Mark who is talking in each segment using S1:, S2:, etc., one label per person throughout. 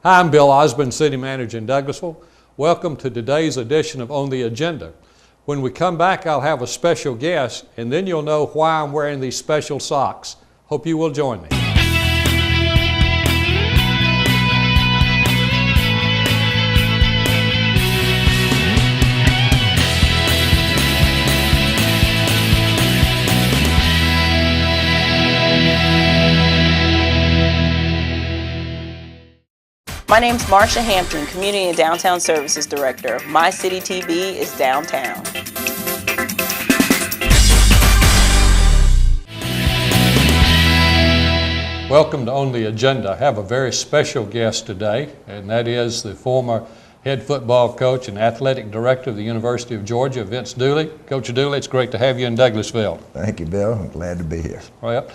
S1: Hi, I'm Bill Osborne, City Manager in Douglasville. Welcome to today's edition of On the Agenda. When we come back, I'll have a special guest, and then you'll know why I'm wearing these special socks. Hope you will join me.
S2: My name's Marsha Hampton, Community and Downtown Services Director. My City TV is downtown.
S1: Welcome to On the Agenda. I have a very special guest today, and that is the former head football coach and athletic director of the University of Georgia, Vince Dooley. Coach Dooley, it's great to have you in Douglasville.
S3: Thank you, Bill. I'm glad to be here.
S1: Well,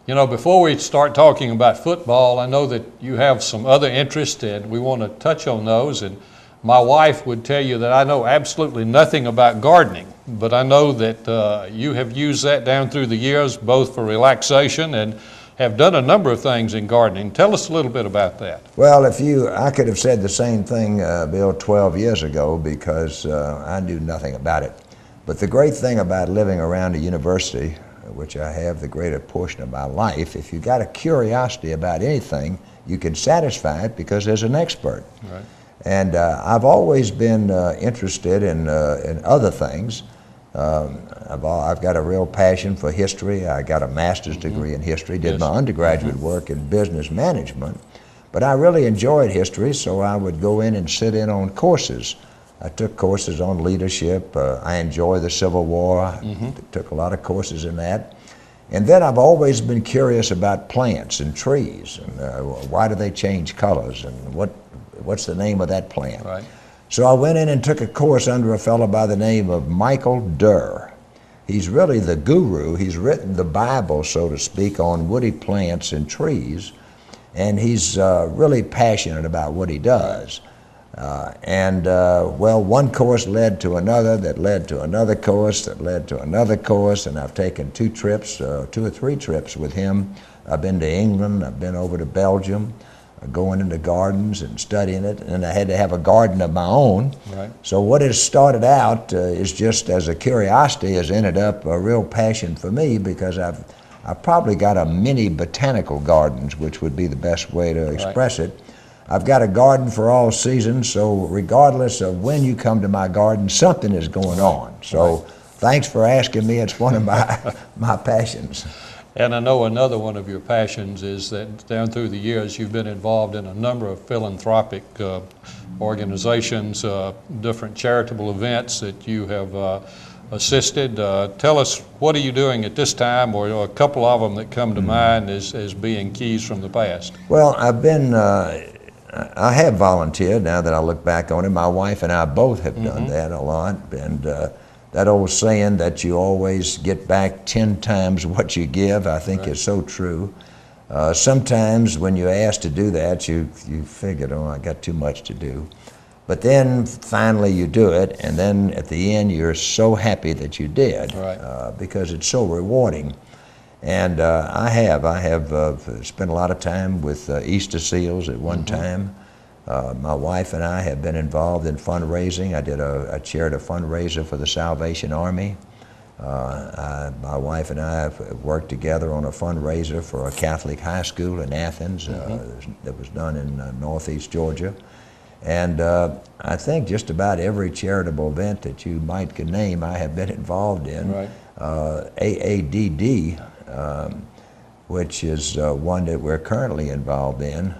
S1: you know, before we start talking about football, I know that you have some other interests, and we want to touch on those. And my wife would tell you that I know absolutely nothing about gardening, but I know that you have used that down through the years, both for relaxation and have done a number of things in gardening. Tell us a little bit about that.
S3: Well, I could have said the same thing, Bill, 12 years ago because I knew nothing about it. But the great thing about living around a university, which I have the greater portion of my life, if you got a curiosity about anything, you can satisfy it because there's an expert.
S1: Right.
S3: And I've always been interested in other things. I've got a real passion for history. I got a master's degree in history, did my undergraduate work in business management, but I really enjoyed history, so I would go in and sit in on courses. I took courses on leadership. I enjoy the Civil War. I took a lot of courses in that. And then I've always been curious about plants and trees, and why do they change colors, and what's the name of that plant?
S1: Right.
S3: So I went in and took a course under a fellow by the name of Michael Durr. He's really the guru. He's written the Bible, so to speak, on woody plants and trees, and he's really passionate about what he does. Well, one course led to another, that led to another course, that led to another course, and I've taken two or three trips with him. I've been to England, I've been over to Belgium, going into gardens and studying it, and I had to have a garden of my own.
S1: Right.
S3: So what has started out is just as a curiosity has ended up a real passion for me, because I've probably got a mini botanical gardens, which would be the best way to express it. I've got a garden for all seasons, so regardless of when you come to my garden, something is going on. So thanks for asking me. It's one of my passions.
S1: And I know another one of your passions is that down through the years you've been involved in a number of philanthropic organizations, different charitable events that you have assisted. Tell us, what are you doing at this time, or a couple of them that come to mind as being keys from the past?
S3: Well, I have volunteered now that I look back on it. My wife and I both have done that a lot. And that old saying that you always get back 10 times what you give, I think is so true. Sometimes when you're asked to do that, you figure, oh, I got too much to do. But then finally you do it, and then at the end you're so happy that you did, because it's so rewarding. And I have spent a lot of time with Easter Seals at one time. My wife and I have been involved in fundraising. I did a charitable fundraiser for the Salvation Army. My wife and I have worked together on a fundraiser for a Catholic high school in Athens that was done in northeast Georgia. And I think just about every charitable event that you might name, I have been involved in.
S1: Right.
S3: AADD, which is one that we're currently involved in,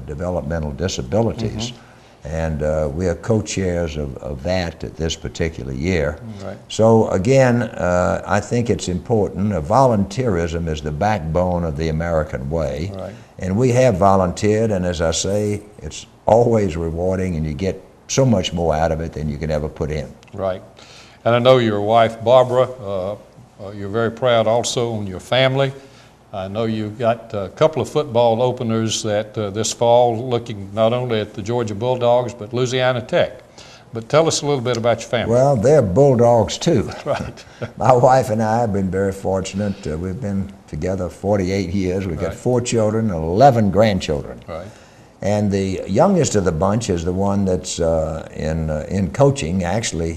S3: developmental disabilities. And we are co-chairs of that at this particular year.
S1: Right.
S3: So again, I think it's important. Volunteerism is the backbone of the American way.
S1: Right.
S3: And we have volunteered, and as I say, it's always rewarding, and you get so much more out of it than you can ever put in.
S1: Right. And I know your wife, Barbara, you're very proud also on your family. I know you've got a couple of football openers that this fall, looking not only at the Georgia Bulldogs, but Louisiana Tech. But tell us a little bit about your family.
S3: Well, they're Bulldogs too.
S1: Right.
S3: My wife and I have been very fortunate. We've been together 48 years. We've got 4 children and 11 grandchildren.
S1: Right.
S3: And the youngest of the bunch is the one that's in coaching. Actually,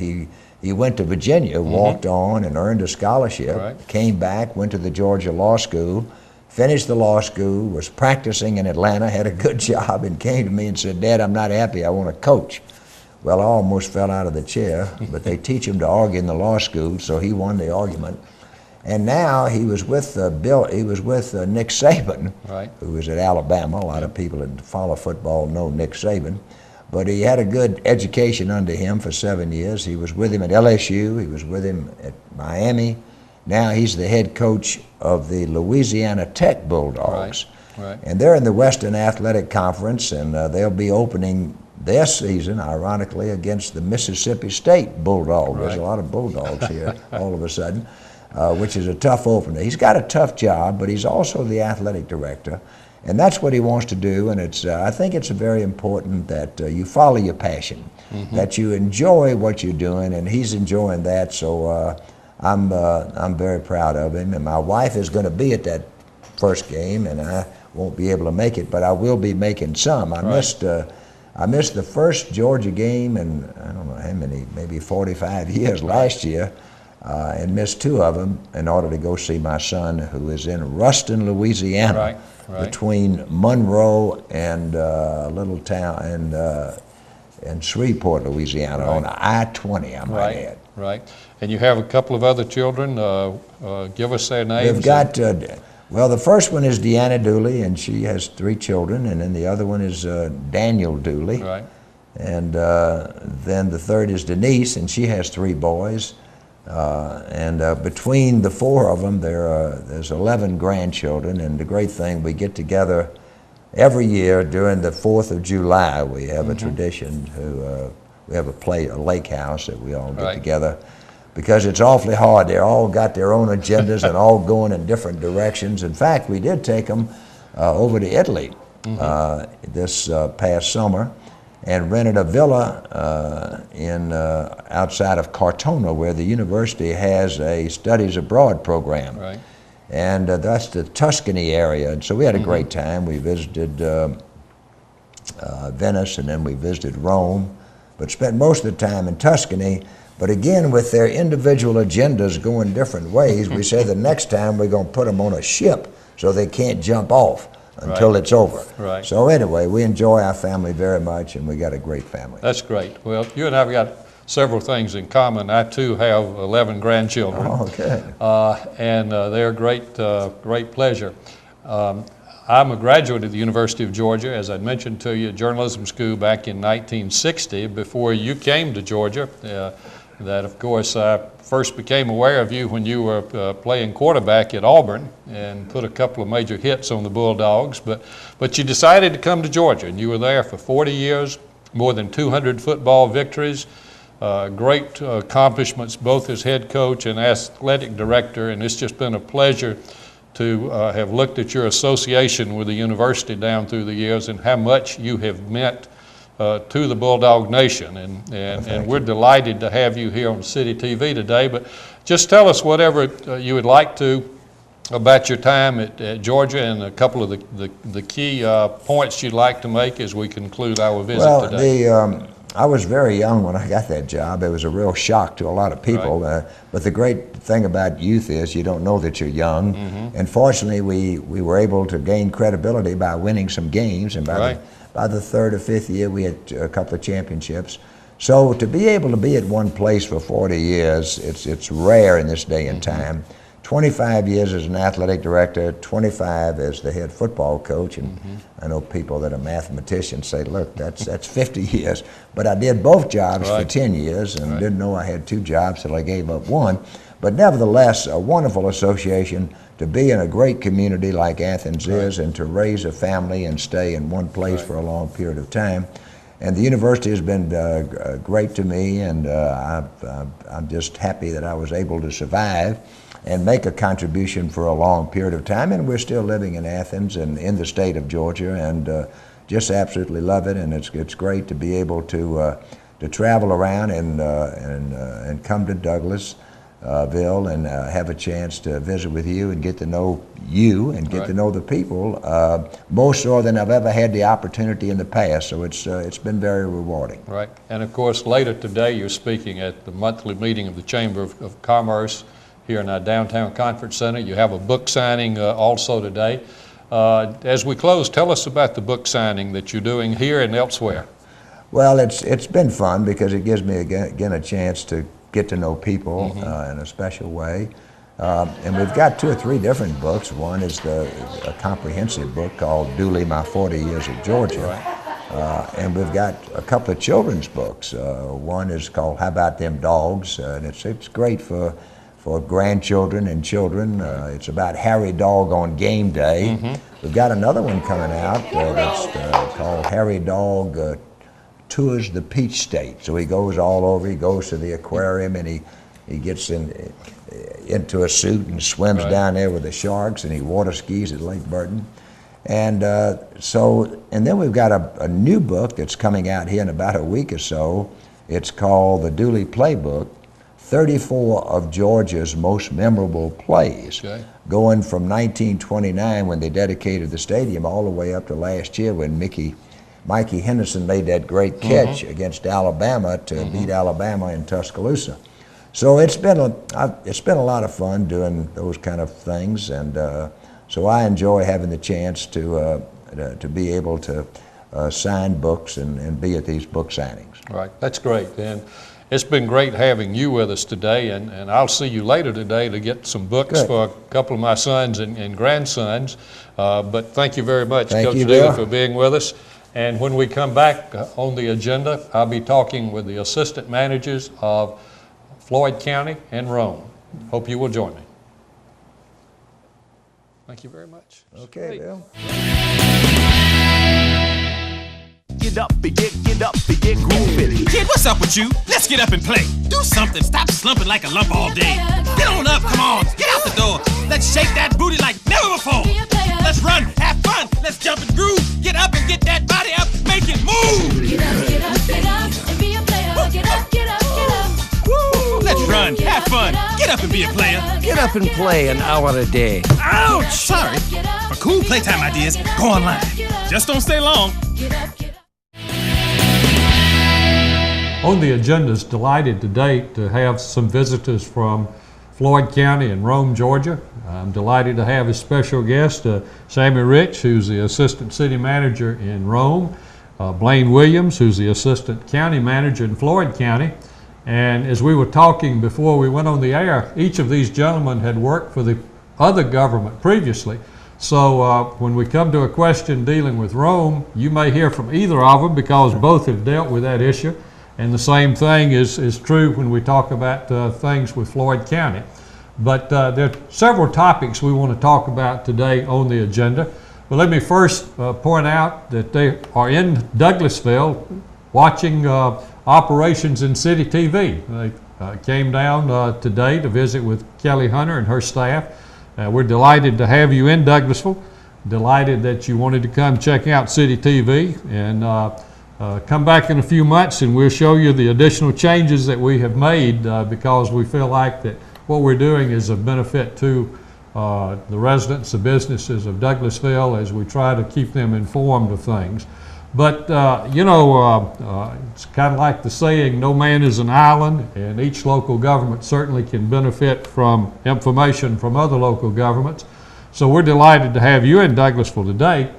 S3: he went to Virginia, walked on and earned a scholarship, came back, went to the Georgia Law School, finished the law school, was practicing in Atlanta, had a good job, and came to me and said, "Dad, I'm not happy, I want to coach." Well, I almost fell out of the chair, but they teach him to argue in the law school, so he won the argument. And now he was with Nick Saban, who was at Alabama. A lot of people that follow football know Nick Saban. But he had a good education under him for 7 years. He was with him at LSU. He was with him at Miami. Now he's the head coach of the Louisiana Tech Bulldogs. And they're in the Western Athletic Conference, and they'll be opening their season, ironically, against the Mississippi State Bulldogs. There's a lot of Bulldogs here all of a sudden. Which is a tough opener. He's got a tough job, but he's also the athletic director, and that's what he wants to do. And I think it's very important that you follow your passion, that you enjoy what you're doing, and he's enjoying that. So I'm very proud of him. And my wife is going to be at that first game, and I won't be able to make it, but I will be making some. I missed the first Georgia game in I don't know how many, maybe 45 years last year. And missed 2 of them in order to go see my son, who is in Ruston, Louisiana, between Monroe and a little town in Shreveport, Louisiana, on I-20, I might add.
S1: And you have a couple of other children. Give us their names.
S3: We've got, well, the first one is Deanna Dooley, and she has 3 children, and then the other one is Daniel Dooley. And then the third is Denise, and she has 3 boys. And between the 4 of them, there's 11 grandchildren, and the great thing, we get together every year during the 4th of July. We have a tradition we have a lake house that we all get together, because it's awfully hard. They all got their own agendas and all going in different directions. In fact, we did take them over to Italy this past summer, and rented a villa outside of Cortona, where the university has a studies abroad program. And that's the Tuscany area. And so we had a great time. We visited Venice, and then we visited Rome, but spent most of the time in Tuscany. But again, with their individual agendas going different ways, we said the next time we're going to put them on a ship so they can't jump off until it's over. So anyway, we enjoy our family very much, and we got a great family.
S1: That's great. Well, you and I have got several things in common. I too have 11 grandchildren. And they're great pleasure. I'm a graduate of the University of Georgia, as I mentioned to you, journalism school back in 1960, before you came to Georgia. That, of course, I first became aware of you when you were playing quarterback at Auburn and put a couple of major hits on the Bulldogs. But you decided to come to Georgia, and you were there for 40 years, more than 200 football victories, great accomplishments both as head coach and athletic director, and it's just been a pleasure to have looked at your association with the university down through the years and how much you have meant to the Bulldog Nation, and we're delighted to have you here on City TV today. But just tell us whatever you would like to about your time at Georgia, and a couple of the key points you'd like to make as we conclude our visit today.
S3: I was very young when I got that job. It was a real shock to a lot of people. But the great thing about youth is you don't know that you're young. And fortunately, we were able to gain credibility by winning some games, and by the 3rd or 5th year, we had a couple of championships. So to be able to be at one place for 40 years, it's rare in this day and time. 25 years as an athletic director, 25 as the head football coach, and I know people that are mathematicians say, look, that's 50 years. But I did both jobs for 10 years and didn't know I had 2 jobs till I gave up one. But nevertheless, a wonderful association to be in a great community like Athens is, and to raise a family and stay in one place for a long period of time. And the university has been great to me, and I'm just happy that I was able to survive and make a contribution for a long period of time. And we're still living in Athens and in the state of Georgia, and just absolutely love it. And it's great to be able to travel around and come to Douglas. Ville, and have a chance to visit with you and get to know you and get to know the people more so than I've ever had the opportunity in the past. So it's been very rewarding.
S1: Right. And of course, later today, you're speaking at the monthly meeting of the Chamber of Commerce here in our downtown conference center. You have a book signing also today. As we close, tell us about the book signing that you're doing here and elsewhere.
S3: Well, it's been fun because it gives me again a chance to get to know people in a special way. And we've got 2 or 3 different books. One is a comprehensive book called Dooley, My 40 Years at Georgia. Right. And we've got a couple of children's books. One is called How About Them Dogs? And it's great for grandchildren and children. It's about Harry Dog on game day. We've got another one coming out that's called Harry Dog Tours the Peach State. So he goes all over, he goes to the aquarium, and he gets into a suit and swims down there with the sharks, and he water skis at Lake Burton. And and then we've got a new book that's coming out here in about a week or so. It's called the Dooley Playbook, 34 of Georgia's most memorable plays, going from 1929 when they dedicated the stadium all the way up to last year when Mikey Henderson made that great catch against Alabama to beat Alabama in Tuscaloosa. So it's been a lot of fun doing those kind of things, and so I enjoy having the chance to be able to sign books and be at these book signings.
S1: Right, that's great. And it's been great having you with us today, and I'll see you later today to get some books for a couple of my sons and grandsons. But thank you very much, Coach Dooley, for being with us. And when we come back on the agenda, I'll be talking with the assistant managers of Floyd County and Rome. Hope you will join me. Thank you very much.
S3: Okay, Bill.
S4: Get up and get grooving.
S5: Kid, what's up with you? Let's get up and play. Do something. Stop slumping like a lump all day. Get on up, come on. Get out the door. Let's shake that booty like never before. Let's run, have fun. Let's jump and groove. Get up and get that body up. Make it move.
S6: Get up, and be a player. Get up.
S5: Woo. Let's run, have fun. Get up and be a player.
S4: Get up and play an hour a day.
S5: Ouch! Sorry. For cool playtime ideas, go online. Just don't stay long.
S1: On the agenda is delighted today to have some visitors from Floyd County and Rome, Georgia. I'm delighted to have a special guest, Sammy Rich, who's the Assistant City Manager in Rome, Blaine Williams, who's the Assistant County Manager in Floyd County. And as we were talking before we went on the air, each of these gentlemen had worked for the other government previously. So when we come to a question dealing with Rome, you may hear from either of them because both have dealt with that issue. And the same thing is true when we talk about things with Floyd County. But there are several topics we want to talk about today on the agenda. But let me first point out that they are in Douglasville watching operations in City TV. They came down today to visit with Kelly Hunter and her staff. We're delighted to have you in Douglasville. Delighted that you wanted to come check out City TV, and come back in a few months and we'll show you the additional changes that we have made because we feel like that what we're doing is of benefit to the residents, the businesses of Douglasville as we try to keep them informed of things. But it's kind of like the saying, no man is an island, and each local government certainly can benefit from information from other local governments. So we're delighted to have you in Douglasville today.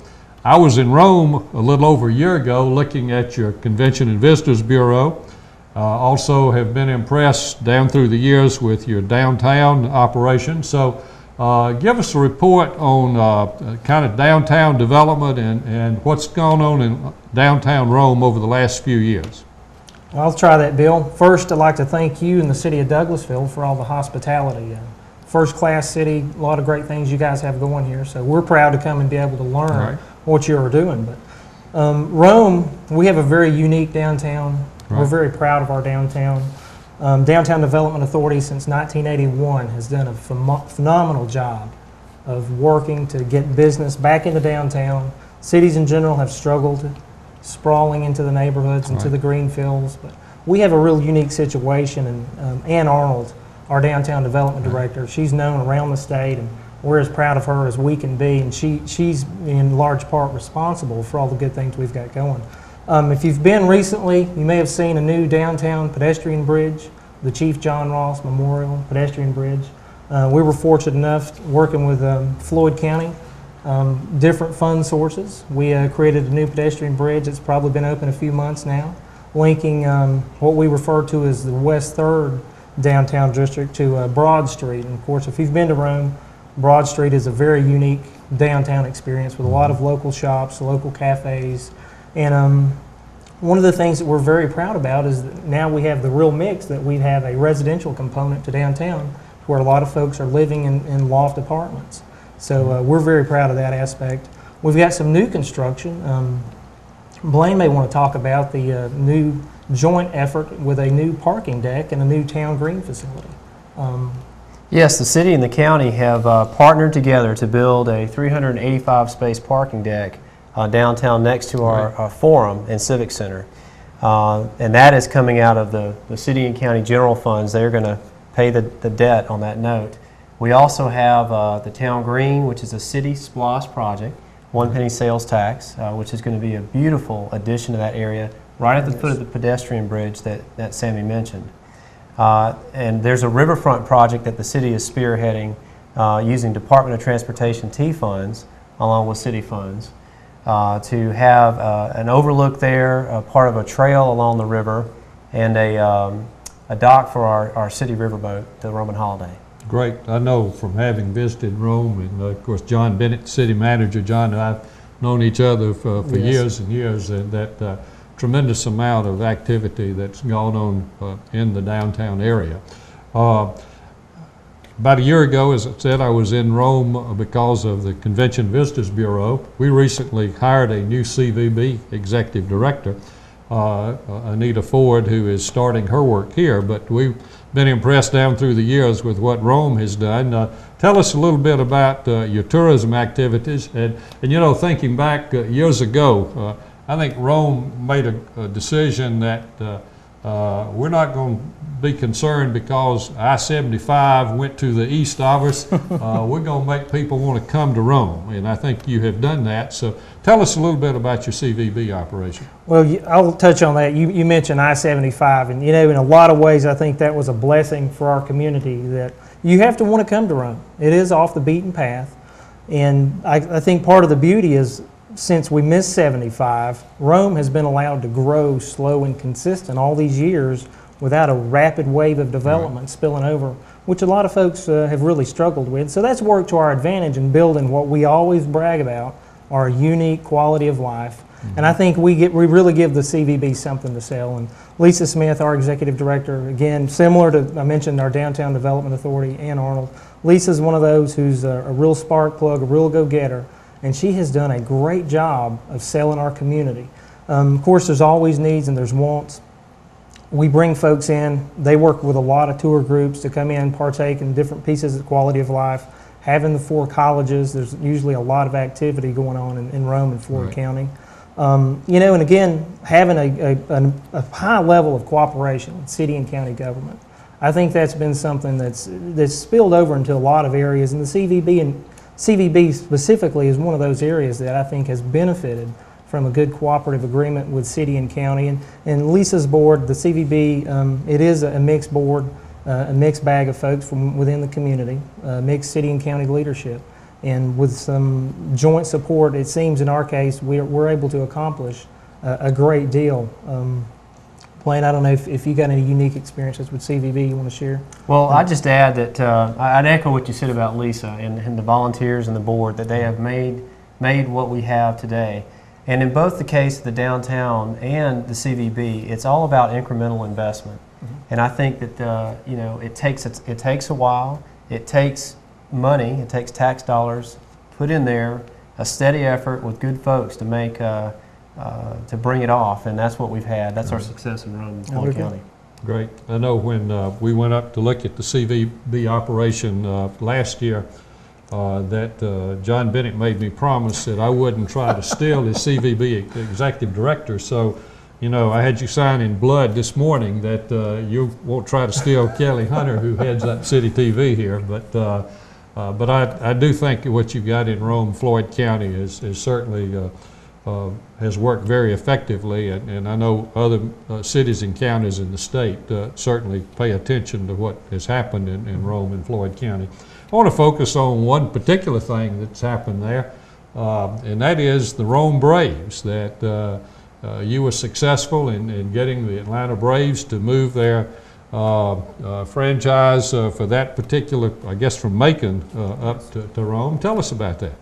S1: I was in Rome a little over a year ago looking at your Convention and Visitors Bureau. Also have been impressed down through the years with your downtown operation. So give us a report on kind of downtown development and what's gone on in downtown Rome over the last few years.
S7: I'll try that, Bill. First, I'd like to thank you and the city of Douglasville for all the hospitality. First-class city, a lot of great things you guys have going here. So we're proud to come and be able to learn what you're doing. But Rome, we have a very unique downtown. We're very proud of our downtown. Downtown Development Authority since 1981 has done a phenomenal job of working to get business back into downtown. Cities in general have struggled sprawling into the neighborhoods, into the green fields, but we have a real unique situation, and Ann Arnold, our downtown development director. She's known around the state, and we're as proud of her as we can be, and she's in large part responsible for all the good things we've got going. If you've been recently, you may have seen a new downtown pedestrian bridge, the Chief John Ross Memorial Pedestrian Bridge. We were fortunate enough working with Floyd County, different fund sources. We created a new pedestrian bridge that's probably been open a few months now, linking what we refer to as the West 3rd downtown district to Broad Street. And of course, if you've been to Rome, Broad Street is a very unique downtown experience with a lot of local shops, local cafes. And one of the things that we're very proud about is that now we have the real mix, that we have a residential component to downtown where a lot of folks are living in loft apartments. So we're very proud of that aspect. We've got some new construction. Blaine may want to talk about the new joint effort with a new parking deck and a new town green facility.
S8: Yes, the city and the county have partnered together to build a 385 space parking deck downtown next to our forum and civic center. And that is coming out of the city and county general funds. They're going to pay the debt on that note. We also have the town green, which is a city splosh project, 1 penny sales tax, which is going to be a beautiful addition to that area right at the foot of the pedestrian bridge that Sammy mentioned. And there's a riverfront project that the city is spearheading using Department of Transportation T funds along with city funds to have an overlook there, part of a trail along the river, and a dock for our city riverboat, the Roman Holiday.
S1: Great. I know from having visited Rome, and of course John Bennett, city manager. John and I've known each other for years and years, and that tremendous amount of activity that's gone on in the downtown area. About a year ago, as I said, I was in Rome because of the Convention Visitors Bureau. We recently hired a new CVB executive director, Anita Ford, who is starting her work here, but we've been impressed down through the years with what Rome has done. Tell us a little bit about your tourism activities, and you know, thinking back years ago, I think Rome made a decision that we're not going to be concerned because I-75 went to the east of us. We're going to make people want to come to Rome, and I think you have done that. So tell us a little bit about your CVB operation.
S7: Well, I'll touch on that. You mentioned I-75, and you know, in a lot of ways, I think that was a blessing for our community, that you have to want to come to Rome. It is off the beaten path, and I think part of the beauty is, since we missed 75, Rome has been allowed to grow slow and consistent all these years without a rapid wave of development spilling over, which a lot of folks have really struggled with. So that's worked to our advantage in building what we always brag about, our unique quality of life. And I think we really give the CVB something to sell. And Lisa Smith, our executive director, again, similar to, I mentioned, our Downtown Development Authority, Ann Arnold. Lisa's one of those who's a real spark plug, a real go-getter, and she has done a great job of selling our community. Of course, there's always needs and there's wants. We bring folks in. They work with a lot of tour groups to come in, partake in different pieces of quality of life. Having the 4 colleges, there's usually a lot of activity going on in Rome and Floyd County. You know, and again, having a high level of cooperation with city and county government. I think that's been something that's spilled over into a lot of areas, and the CVB specifically is one of those areas that I think has benefited from a good cooperative agreement with city and county. And Lisa's board, the CVB, it is a mixed board, a mixed bag of folks from within the community, mixed city and county leadership. And with some joint support, it seems in our case, we're able to accomplish a great deal. Blaine, I don't know if you got any unique experiences with CVB you want to share?
S8: Well, I'd just add that I'd echo what you said about Lisa and the volunteers and the board, that they have made what we have today. And in both the case of the downtown and the CVB, it's all about incremental investment. And I think that you know, it takes a while. It takes money. It takes tax dollars put in there, a steady effort with good folks to make to bring it off, and that's what we've had. That's our success in Rome and Floyd County.
S1: Great. I know when we went up to look at the CVB operation last year, that John Bennett made me promise that I wouldn't try to steal his CVB executive director. So you know, I had you sign in blood this morning that you won't try to steal Kelly Hunter, who heads up City TV here. But I do think what you've got in Rome, Floyd County is certainly has worked very effectively, and I know other cities and counties in the state certainly pay attention to what has happened in Rome and Floyd County. I want to focus on one particular thing that's happened there, and that is the Rome Braves, that you were successful in getting the Atlanta Braves to move their franchise for that particular, I guess from Macon up to Rome. Tell us about that.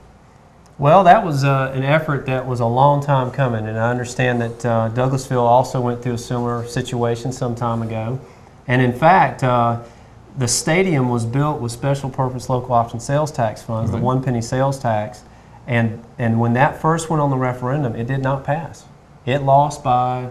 S8: Well, that was an effort that was a long time coming, and I understand that Douglasville also went through a similar situation some time ago. And in fact, the stadium was built with special purpose local option sales tax funds, the 1 penny sales tax, and when that first went on the referendum, it did not pass. It lost by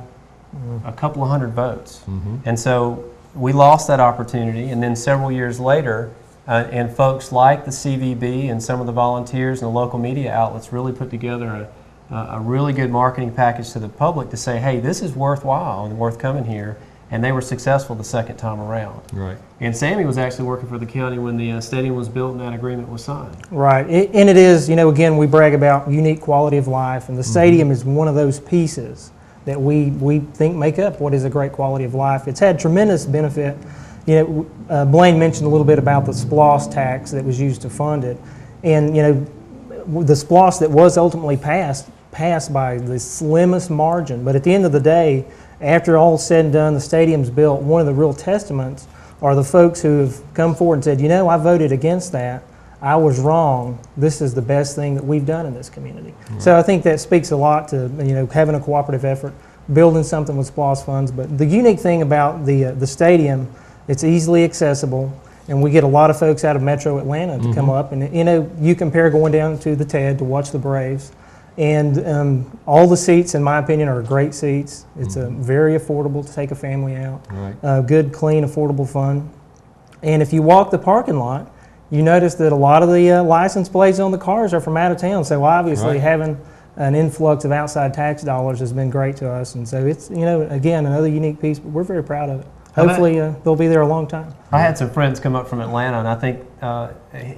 S8: a couple of hundred votes. And so we lost that opportunity, and then several years later, and folks like the CVB and some of the volunteers and the local media outlets really put together a really good marketing package to the public to say, hey, this is worthwhile and worth coming here. And they were successful the second time around.
S1: Right.
S8: And Sammy was actually working for the county when the stadium was built and that agreement was signed.
S7: Right, and it is, you know, again, we brag about unique quality of life, and the stadium is one of those pieces that we think make up what is a great quality of life. It's had tremendous benefit. You know, Blaine mentioned a little bit about the SPLOST tax that was used to fund it, and you know, the SPLOST that was ultimately passed by the slimmest margin. But at the end of the day, after all said and done, the stadium's built. One of the real testaments are the folks who have come forward and said, you know, I voted against that. I was wrong. This is the best thing that we've done in this community. So I think that speaks a lot to, you know, having a cooperative effort, building something with SPLOST funds. But the unique thing about the stadium, it's easily accessible, and we get a lot of folks out of Metro Atlanta to come up. And you know, you compare going down to the TED to watch the Braves, and all the seats, in my opinion, are great seats. It's very affordable to take a family out.
S1: Right.
S7: Good, clean, affordable fun. And if you walk the parking lot, you notice that a lot of the license plates on the cars are from out of town. So obviously having an influx of outside tax dollars has been great to us. And so it's, you know, again, another unique piece, but we're very proud of it. Hopefully they'll be there a long time.
S8: I had some friends come up from Atlanta, and I think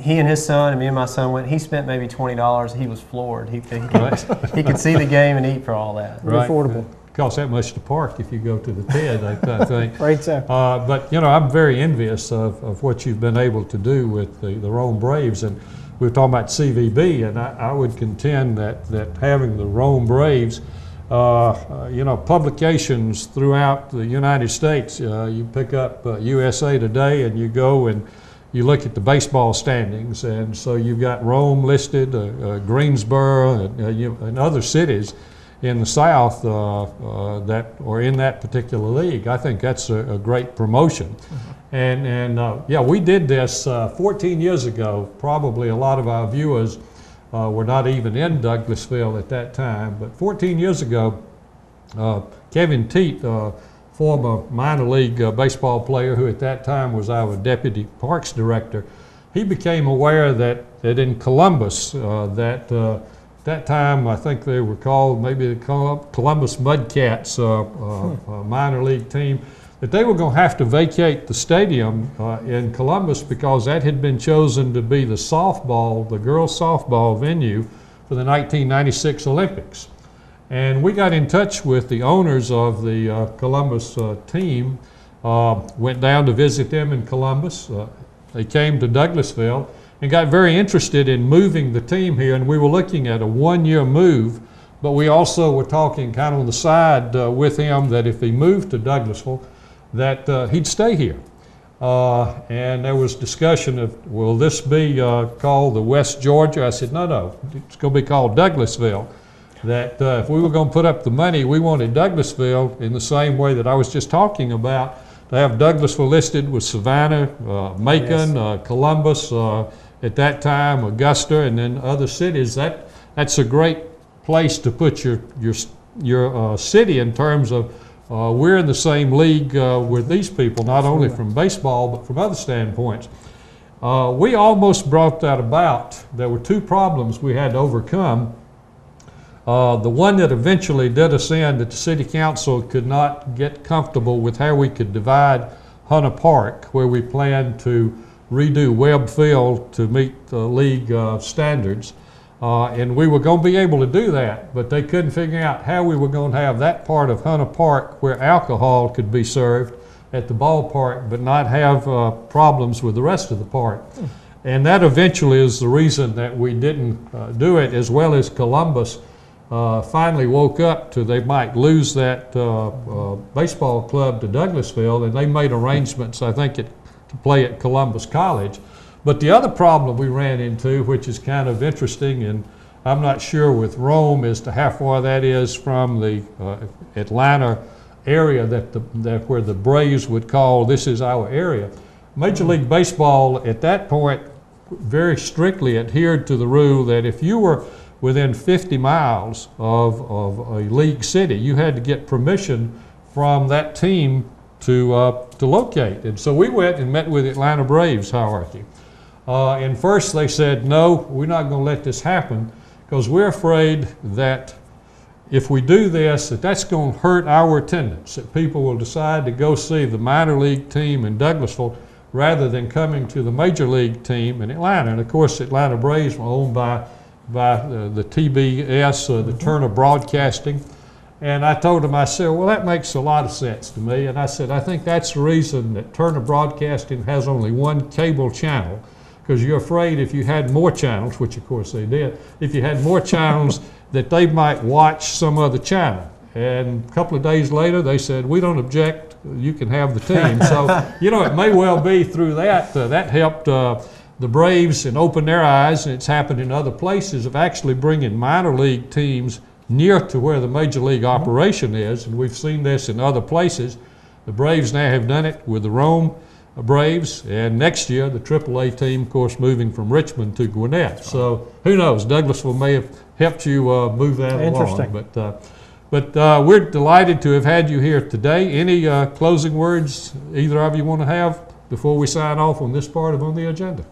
S8: he and his son and me and my son went. He spent maybe $20. He was floored. He could see the game and eat for all that.
S7: Very affordable.
S1: It costs that much to park if you go to the TED, I think.
S7: Right, sir.
S1: But, you know, I'm very envious of what you've been able to do with the Rome Braves. And we were talking about CVB, and I would contend that having the Rome Braves, you know, publications throughout the United States, you pick up USA Today and you go and you look at the baseball standings, and so you've got Rome listed, Greensboro, and other cities in the South that are in that particular league. I think that's a great promotion. And yeah, we did this 14 years ago. Probably a lot of our viewers were not even in Douglasville at that time, but 14 years ago, Kevin Teat, former minor league baseball player who at that time was our deputy parks director, he became aware that in Columbus, that time I think they were called maybe the Columbus Mudcats minor league team, that they were going to have to vacate the stadium in Columbus because that had been chosen to be the girls' softball venue for the 1996 Olympics. And we got in touch with the owners of the Columbus team, went down to visit them in Columbus. They came to Douglasville and got very interested in moving the team here, and we were looking at a one-year move, but we also were talking kind of on the side with him that if he moved to Douglasville, that he'd stay here. And there was discussion of, will this be called the West Georgia? I said, no, it's going to be called Douglasville. That if we were going to put up the money, we wanted Douglasville in the same way that I was just talking about, to have Douglasville listed with Savannah, Macon, Columbus, at that time, Augusta, and then other cities. That's a great place to put your city in terms of we're in the same league with these people, not only from baseball, but from other standpoints. We almost brought that about. There were two problems we had to overcome. The one that eventually did us in, that the city council could not get comfortable with how we could divide Hunter Park, where we planned to redo Webb Field to meet the league standards. And we were going to be able to do that, but they couldn't figure out how we were going to have that part of Hunter Park where alcohol could be served at the ballpark, but not have problems with the rest of the park. And that eventually is the reason that we didn't do it, as well as Columbus finally woke up to they might lose that baseball club to Douglasville, and they made arrangements, I think, to play at Columbus College. But the other problem we ran into, which is kind of interesting, and I'm not sure with Rome as to how far that is from the Atlanta area that where the Braves would call this is our area. Major League Baseball at that point very strictly adhered to the rule that if you were within 50 miles of a league city, you had to get permission from that team to locate. And so we went and met with the Atlanta Braves hierarchy. And first they said, no, we're not going to let this happen because we're afraid that if we do this, that's going to hurt our attendance, that people will decide to go see the minor league team in Douglasville rather than coming to the major league team in Atlanta. And of course, the Atlanta Braves were owned by the TBS, the Turner Broadcasting. And I told him, I said, well, that makes a lot of sense to me. And I said, I think that's the reason that Turner Broadcasting has only one cable channel, because you're afraid if you had more channels, which of course they did, if you had more channels that they might watch some other channel. And a couple of days later, they said, we don't object, you can have the team. So, you know, it may well be through that, that helped the Braves and open their eyes, and it's happened in other places, of actually bringing minor league teams near to where the major league operation is, and we've seen this in other places. The Braves now have done it with the Rome Braves, and next year the AAA team, of course, moving from Richmond to Gwinnett. So who knows? Douglasville may have helped you move that along. But we're delighted to have had you here today. Any closing words either of you want to have before we sign off on this part of On the Agenda?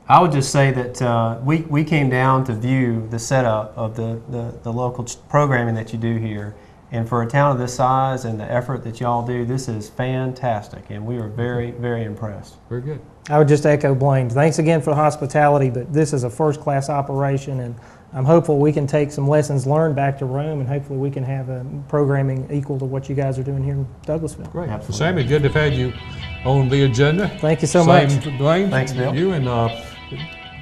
S8: I would just say that we came down to view the setup of the local programming that you do here. And for a town of this size and the effort that y'all do, this is fantastic. And we are very, very impressed.
S1: Very good.
S7: I would just echo Blaine. Thanks again for the hospitality, but this is a first-class operation, and I'm hopeful we can take some lessons learned back to Rome, and hopefully we can have a programming equal to what you guys are doing here in Douglasville.
S1: Great. Absolutely. Sammy, good to have had you on the agenda.
S7: Thank you so much.
S1: Same to Blaine.
S8: Thanks, Bill.
S1: You, and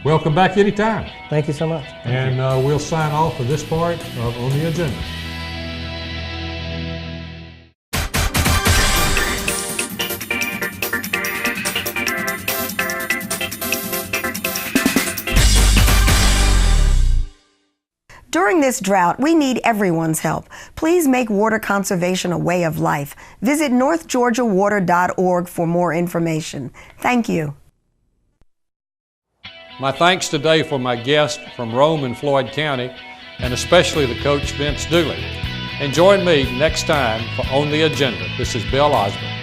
S1: welcome back anytime.
S7: Thank you so much.
S1: And we'll sign off for this part of On the Agenda.
S9: During this drought, we need everyone's help. Please make water conservation a way of life. Visit northgeorgiawater.org for more information. Thank you.
S1: My thanks today for my guests from Rome and Floyd County, and especially the coach Vince Dooley. And join me next time for On the Agenda. This is Bill Osborne.